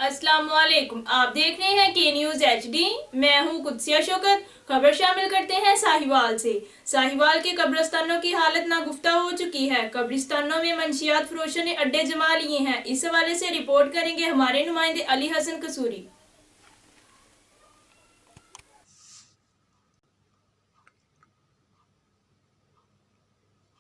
अस्सलाम वालेकुम। आप देख रहे हैं के न्यूज़ HD। मैं हूं कुदसिया शौकत। खबर शामिल करते हैं साहिवाल से। साहिवाल के कब्रिस्तानों की हालत नागुफ्ता हो चुकी है। कब्रिस्तानों में मंशियात फरोशों ने अड्डे जमा लिए हैं। इस हवाले से रिपोर्ट करेंगे हमारे नुमाइंदे अली हसन कसूरी।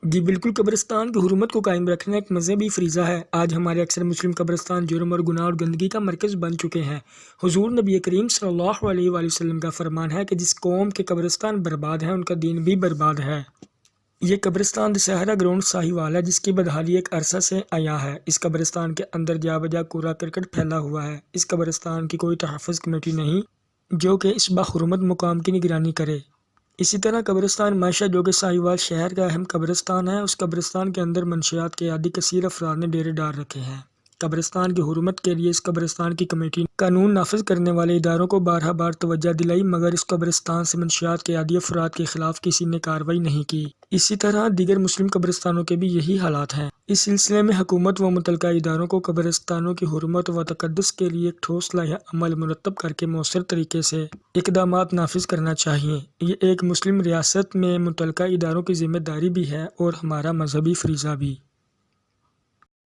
जी बिल्कुल, कब्रिस्तान की हुर्मत को कायम रखना एक मजहबी फ़रीज़ा है। आज हमारे अक्सर मुस्लिम कब्रिस्तान जुर्म और गुनाह और गंदगी का मरकज़ बन चुके हैं। हुज़ूर नबी करीम सल्लल्लाहु अलैहि वसल्लम का फरमान है कि जिस कौम के कब्रिस्तान बर्बाद हैं उनका दीन भी बर्बाद है। ये कब्रिस्तान दशहरा ग्राउंड साहिवाल है, जिसकी बदहाली एक अरसा से आया है। इस कब्रिस्तान के अंदर जा बजा कूड़ा करकट फैला हुआ है। इस कब्रिस्तान की कोई तहफ़्फ़ुज़ कमेटी नहीं जो कि इस बाहुर्मत मुकाम की निगरानी करे। इसी तरह कब्रिस्तान माशा जो कि साहिवाल शहर का अहम कब्रिस्तान है, उस कब्रिस्तान के अंदर मंशियात के आदि कसीर अफराद ने डेरे डाल रखे हैं। कब्रिस्तान की हुर्मत के लिए इस कब्रिस्तान की कमेटी ने कानून नाफिज करने वाले इदारों को बारहा बार तवज्जो दिलाई, मगर इस कब्रिस्तान से मंशियात के आदि अफराद के खिलाफ किसी ने कार्रवाई नहीं की। इसी तरह दीगर मुस्लिम कब्रिस्तानों के भी यही हालात हैं। इस सिलसिले में हुकूमत व मुतलका इदारों को कब्रिस्तानों की हुर्मत व तकद्दुस के लिए एक ठोस लाइहा अमल मुरतब करके मौसर तरीके से इक़दामात नाफिज करना चाहिए। ये एक मुस्लिम रियासत में मुतलका इदारों की जिम्मेदारी भी है और हमारा मजहबी फ़रीज़ा भी।